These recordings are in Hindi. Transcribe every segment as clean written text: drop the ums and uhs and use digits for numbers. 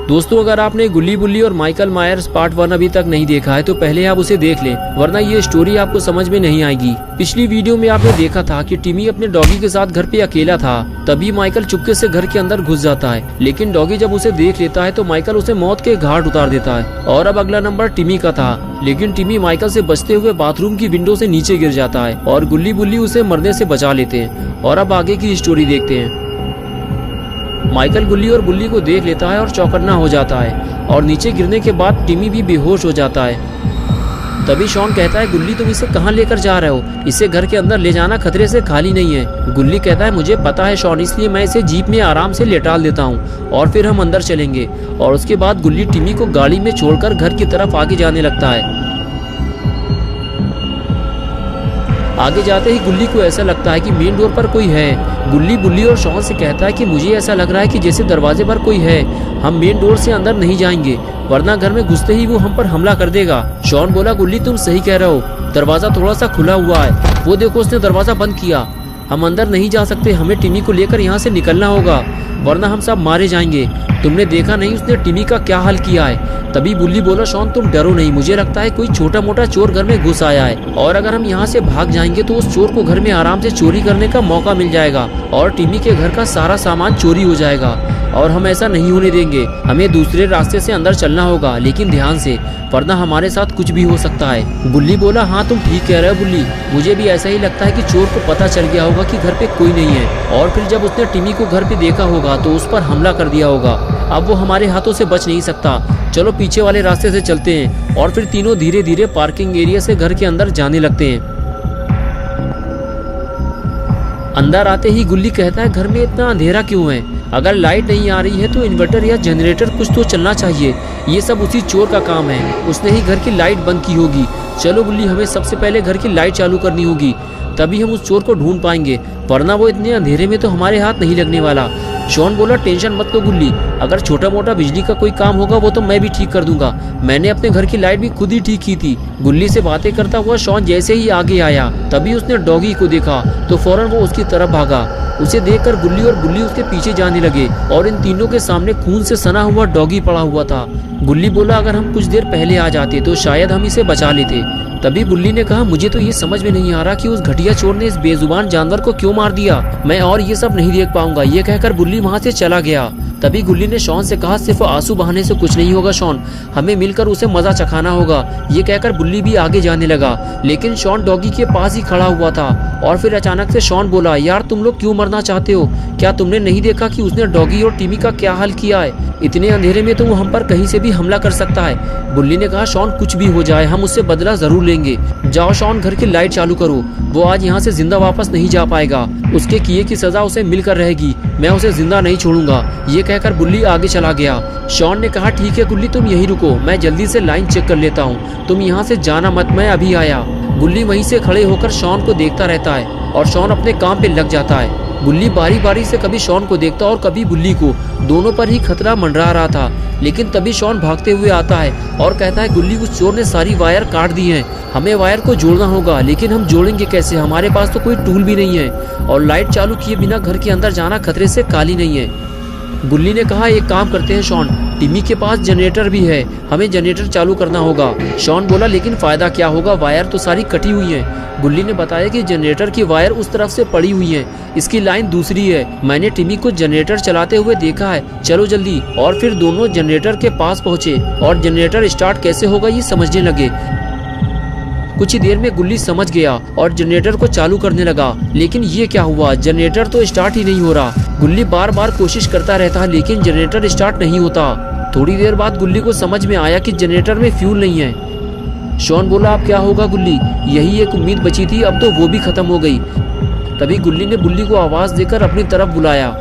दोस्तों अगर आपने गुल्ली बुल्ली और माइकल मायर्स पार्ट 1 अभी तक नहीं देखा है तो पहले आप उसे देख लें, वरना ये स्टोरी आपको समझ में नहीं आएगी। पिछली वीडियो में आपने देखा था कि टिमी अपने डॉगी के साथ घर पे अकेला था, तभी माइकल चुपके से घर के अंदर घुस जाता है, लेकिन डॉगी जब उसे देख लेता है तो माइकल उसे मौत के घाट उतार देता है। और अब अगला नंबर टिमी का था, लेकिन टिमी माइकल से बचते हुए बाथरूम की विंडो से नीचे गिर जाता है और गुल्ली बुल्ली उसे मरने से बचा लेते हैं। और अब आगे की स्टोरी देखते हैं। माइकल गुल्ली और बुल्ली को देख लेता है और चौकन्ना हो जाता है और नीचे गिरने के बाद टिमी भी बेहोश हो जाता है। तभी शॉन कहता है, गुल्ली तुम इसे कहाँ लेकर जा रहे हो? इसे घर के अंदर ले जाना खतरे से खाली नहीं है। गुल्ली कहता है, मुझे पता है शॉन, इसलिए मैं इसे जीप में आराम से लेटाल देता हूँ और फिर हम अंदर चलेंगे। और उसके बाद गुल्ली टिमी को गाड़ी में छोड़कर घर की तरफ आगे जाने लगता है। आगे जाते ही गुल्ली को ऐसा लगता है कि मेन डोर पर कोई है। गुल्ली बुल्ली और शॉन से कहता है कि मुझे ऐसा लग रहा है कि जैसे दरवाजे पर कोई है, हम मेन डोर से अंदर नहीं जाएंगे वरना घर में घुसते ही वो हम पर हमला कर देगा। शॉन बोला, गुल्ली तुम सही कह रहे हो, दरवाजा थोड़ा सा खुला हुआ है, वो देखो उसने दरवाजा बंद किया, हम अंदर नहीं जा सकते, हमें टिमी को लेकर यहाँ से निकलना होगा वरना हम सब मारे जाएंगे। तुमने देखा नहीं उसने टिमी का क्या हाल किया है। तभी बुल्ली बोला, शॉन तुम डरो नहीं, मुझे लगता है कोई छोटा मोटा चोर घर में घुस आया है और अगर हम यहाँ से भाग जाएंगे तो उस चोर को घर में आराम से चोरी करने का मौका मिल जाएगा और टिमी के घर का सारा सामान चोरी हो जाएगा और हम ऐसा नहीं होने देंगे। हमें दूसरे रास्ते से अंदर चलना होगा, लेकिन ध्यान से, वरना हमारे साथ कुछ भी हो सकता है। बुल्ली बोला, हाँ तुम ठीक कह रहे हो बुल्ली, मुझे भी ऐसा ही लगता है कि चोर को पता चल गया होगा कि घर पे कोई नहीं है और फिर जब उसने टिमी को घर पे देखा होगा तो उस पर हमला कर दिया होगा। अब वो हमारे हाथों से बच नहीं सकता, चलो पीछे वाले रास्ते से चलते हैं। और फिर तीनों धीरे धीरे पार्किंग एरिया से घर के अंदर जाने लगते हैं। अंदर आते ही गुल्ली कहता है, घर में इतना अंधेरा क्यों है? अगर लाइट नहीं आ रही है तो इन्वर्टर या जनरेटर कुछ तो चलना चाहिए, ये सब उसी चोर का काम है, उसने ही घर की लाइट बंद की होगी। चलो गुल्ली, हमें सबसे पहले घर की लाइट चालू करनी होगी, तभी हम उस चोर को ढूंढ पाएंगे, वरना वो इतने अंधेरे में तो हमारे हाथ नहीं लगने वाला। शॉन बोला, टेंशन मत लो गुल्ली, अगर छोटा मोटा बिजली का कोई काम होगा वो तो मैं भी ठीक कर दूंगा, मैंने अपने घर की लाइट भी खुद ही ठीक की थी। गुल्ली से बातें करता हुआ शॉन जैसे ही आगे आया तभी उसने डॉगी को देखा तो फौरन वो उसकी तरफ भागा। उसे देखकर गुल्ली और बुल्ली उसके पीछे जाने लगे और इन तीनों के सामने खून से सना हुआ डॉगी पड़ा हुआ था। गुल्ली बोला, अगर हम कुछ देर पहले आ जाते तो शायद हम इसे बचा लेते। तभी बुल्ली ने कहा, मुझे तो ये समझ में नहीं आ रहा कि उस घटिया चोर ने इस बेजुबान जानवर को क्यों मार दिया, मैं और ये सब नहीं देख पाऊंगा। ये कहकर बुल्ली वहाँ से चला गया। तभी गुल्ली ने शॉन से कहा, सिर्फ आंसू बहाने से कुछ नहीं होगा शॉन, हमें मिलकर उसे मजा चखाना होगा। ये कहकर बुल्ली भी आगे जाने लगा, लेकिन शॉन डॉगी के पास ही खड़ा हुआ था। और फिर अचानक से शॉन बोला, यार तुम लोग क्यों मरना चाहते हो? क्या तुमने नहीं देखा कि उसने डॉगी और टिमी का क्या हाल किया है? इतने अंधेरे में तो वो हम पर कहीं से भी हमला कर सकता है। बुल्ली ने कहा, शॉन कुछ भी हो जाए हम उससे बदला जरूर लेंगे। जाओ शॉन, घर की लाइट चालू करो, वो आज यहाँ से जिंदा वापस नहीं जा पाएगा, उसके किए की सजा उसे मिलकर रहेगी, मैं उसे जिंदा नहीं छोड़ूंगा। ये कहकर बुल्ली आगे चला गया। शॉन ने कहा, ठीक है गुल्ली तुम यहीं रुको, मैं जल्दी से लाइन चेक कर लेता हूँ, तुम यहाँ से जाना मत, मैं अभी आया। गुल्ली वहीं से खड़े होकर शॉन को देखता रहता है और शॉन अपने काम पे लग जाता है। गुल्ली बारी बारी से कभी शॉन को देखता और कभी बुल्ली को, दोनों पर ही खतरा मंडरा रहा था। लेकिन तभी शॉन भागते हुए आता है और कहता है, गुल्ली उस चोर ने सारी वायर काट दी हैं, हमें वायर को जोड़ना होगा, लेकिन हम जोड़ेंगे कैसे? हमारे पास तो कोई टूल भी नहीं है और लाइट चालू किए बिना घर के अंदर जाना खतरे से खाली नहीं है। गुल्ली ने कहा, एक काम करते हैं शॉन, टिमी के पास जनरेटर भी है, हमें जनरेटर चालू करना होगा। शॉन बोला, लेकिन फायदा क्या होगा, वायर तो सारी कटी हुई है। गुल्ली ने बताया कि जनरेटर की वायर उस तरफ से पड़ी हुई है, इसकी लाइन दूसरी है, मैंने टिमी को जनरेटर चलाते हुए देखा है, चलो जल्दी। और फिर दोनों जनरेटर के पास पहुंचे और जनरेटर स्टार्ट कैसे होगा ये समझने लगे। कुछ ही देर में गुल्ली समझ गया और जनरेटर को चालू करने लगा, लेकिन ये क्या हुआ, जनरेटर तो स्टार्ट ही नहीं हो रहा। गुल्ली बार बार कोशिश करता रहता लेकिन जनरेटर स्टार्ट नहीं होता। थोड़ी देर बाद गुल्ली को समझ में आया कि जनरेटर में फ्यूल नहीं है। शॉन बोला, अब क्या होगा गुल्ली, यही एक उम्मीद बची थी, अब तो वो भी खत्म हो गई। तभी गुल्ली ने बुल्ली को आवाज देकर अपनी तरफ बुलाया।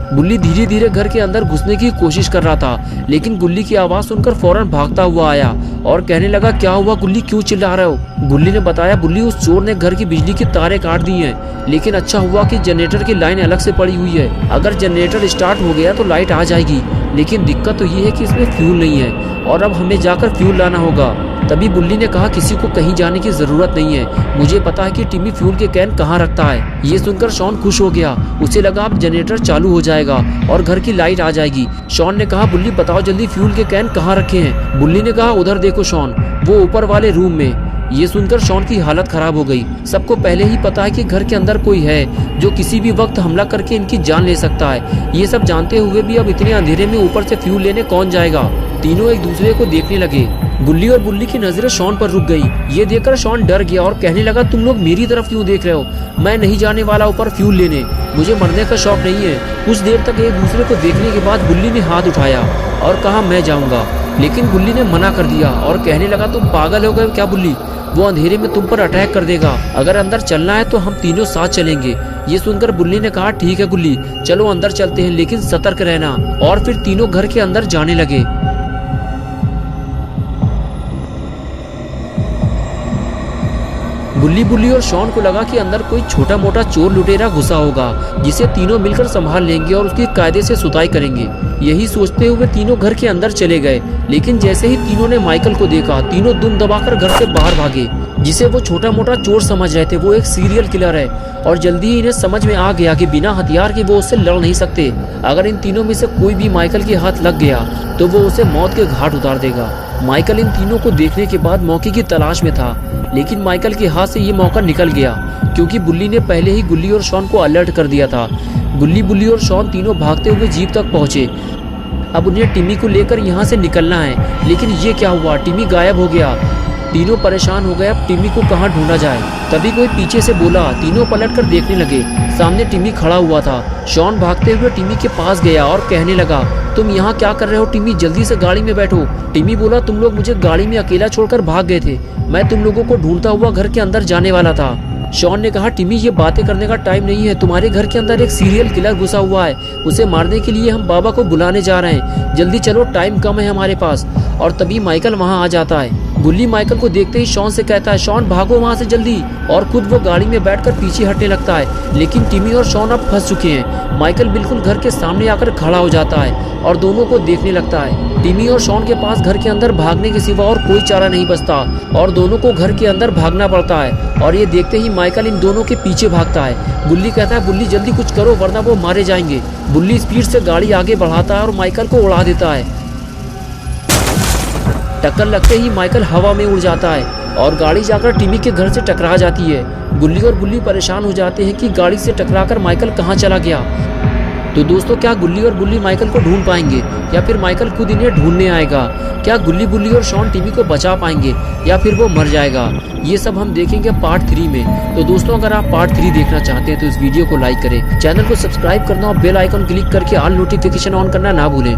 बुल्ली धीरे धीरे घर के अंदर घुसने की कोशिश कर रहा था, लेकिन गुल्ली की आवाज सुनकर फौरन भागता हुआ आया और कहने लगा, क्या हुआ गुल्ली, क्यों चिल्ला रहे हो? गुल्ली ने बताया, बुल्ली उस चोर ने घर की बिजली की तारें काट दी हैं, लेकिन अच्छा हुआ कि जनरेटर की लाइन अलग से पड़ी हुई है, अगर जनरेटर स्टार्ट हो गया तो लाइट आ जाएगी, लेकिन दिक्कत तो ये है कि इसमें फ्यूल नहीं है और अब हमें जाकर फ्यूल लाना होगा। तभी बुल्ली ने कहा किसी को कहीं जाने की जरूरत नहीं है, मुझे पता है कि टिमी फ्यूल के कैन कहाँ रखता है। ये सुनकर शॉन खुश हो गया, उसे लगा अब जनरेटर चालू हो जाएगा और घर की लाइट आ जाएगी। शॉन ने कहा बुल्ली बताओ जल्दी फ्यूल के कैन कहाँ रखे हैं। बुल्ली ने कहा उधर देखो शॉन, वो ऊपर वाले रूम में। ये सुनकर शॉन की हालत खराब हो गई। सबको पहले ही पता है कि घर के अंदर कोई है जो किसी भी वक्त हमला करके इनकी जान ले सकता है। ये सब जानते हुए भी अब इतने अंधेरे में ऊपर से फ्यूल लेने कौन जाएगा। तीनों एक दूसरे को देखने लगे। गुल्ली और बुल्ली की नजरें शॉन पर रुक गई। ये देखकर शॉन डर गया और कहने लगा तुम लोग मेरी तरफ क्यों देख रहे हो, मैं नहीं जाने वाला ऊपर फ्यूल लेने, मुझे मरने का शौक नहीं है। कुछ देर तक एक दूसरे को देखने के बाद बुल्ली ने हाथ उठाया और कहा मैं जाऊंगा, लेकिन बुल्ली ने मना कर दिया और कहने लगा तुम पागल हो गए क्या बुल्ली, वो अंधेरे में तुम पर अटैक कर देगा। अगर अंदर चलना है तो हम तीनों साथ चलेंगे। ये सुनकर बुल्ली ने कहा ठीक है गुल्ली, चलो अंदर चलते हैं, लेकिन सतर्क रहना। और फिर तीनों घर के अंदर जाने लगे। बुल्ली और शॉन को लगा कि अंदर कोई छोटा मोटा चोर लुटेरा घुसा होगा जिसे तीनों मिलकर संभाल लेंगे और उसकी कायदे से सुताई करेंगे। यही सोचते हुए तीनों घर के अंदर चले गए, लेकिन जैसे ही तीनों ने माइकल को देखा तीनों दुम दबाकर घर से बाहर भागे। जिसे वो छोटा मोटा चोर समझ रहे थे वो एक सीरियल किलर है और जल्दी ही इन्हें समझ में आ गया कि बिना हथियार के वो उससे लड़ नहीं सकते। अगर इन तीनों में से कोई भी माइकल के हाथ लग गया तो वो उसे मौत के घाट उतार देगा। माइकल इन तीनों को देखने के बाद मौके की तलाश में था, लेकिन माइकल के हाथ से ये मौका निकल गया क्योंकि बुल्ली ने पहले ही गुल्ली और शॉन को अलर्ट कर दिया था। बुल्ली और शॉन तीनों भागते हुए जीप तक पहुंचे। अब उन्हें टिमी को लेकर यहाँ से निकलना है, लेकिन ये क्या हुआ, टिमी गायब हो गया। तीनों परेशान हो गए, अब टिमी को कहाँ ढूंढा जाए। तभी कोई पीछे से बोला। तीनों पलट कर देखने लगे, सामने टिमी खड़ा हुआ था। शॉन भागते हुए टिमी के पास गया और कहने लगा तुम यहाँ क्या कर रहे हो टिमी, जल्दी से गाड़ी में बैठो। टिमी बोला तुम लोग मुझे गाड़ी में अकेला छोड़कर भाग गए थे, मैं तुम लोगों को ढूंढता हुआ घर के अंदर जाने वाला था। शॉन ने कहा टिमी ये बातें करने का टाइम नहीं है, तुम्हारे घर के अंदर एक सीरियल किलर घुसा हुआ है, उसे मारने के लिए हम बाबा को बुलाने जा रहे हैं, जल्दी चलो टाइम कम है हमारे पास। और तभी माइकल वहाँ आ जाता है। बुल्ली माइकल को देखते ही शॉन से कहता है शॉन भागो वहाँ से जल्दी, और खुद वो गाड़ी में बैठकर पीछे हटने लगता है। लेकिन टिमी और शॉन अब फंस चुके हैं। माइकल बिल्कुल घर के सामने आकर खड़ा हो जाता है और दोनों को देखने लगता है। टिमी और शॉन के पास घर के अंदर भागने के सिवा और कोई चारा नहीं बचता और दोनों को घर के अंदर भागना पड़ता है। और ये देखते ही माइकल इन दोनों के पीछे भागता है। बुल्ली कहता है बुल्ली जल्दी कुछ करो वरना वो मारे जाएंगे। बुल्ली स्पीड से गाड़ी आगे बढ़ाता है और माइकल को उड़ा देता है। टक्कर लगते ही माइकल हवा में उड़ जाता है और गाड़ी जाकर टिमी के घर से टकरा जाती है। गुल्ली और बुल्ली परेशान हो जाते हैं कि गाड़ी से टकराकर माइकल कहाँ चला गया। तो दोस्तों क्या गुल्ली और बुल्ली माइकल को ढूंढ पाएंगे या फिर माइकल खुद इन्हें ढूंढने आएगा? क्या गुल्ली बुल्ली और शॉन टिमी को बचा पाएंगे या फिर वो मर जाएगा? ये सब हम देखेंगे पार्ट 3 में। तो दोस्तों अगर आप पार्ट 3 देखना चाहते हैं तो इस वीडियो को लाइक करें, चैनल को सब्सक्राइब करना और बेल आइकन क्लिक करके ऑल नोटिफिकेशन ऑन करना ना भूलें।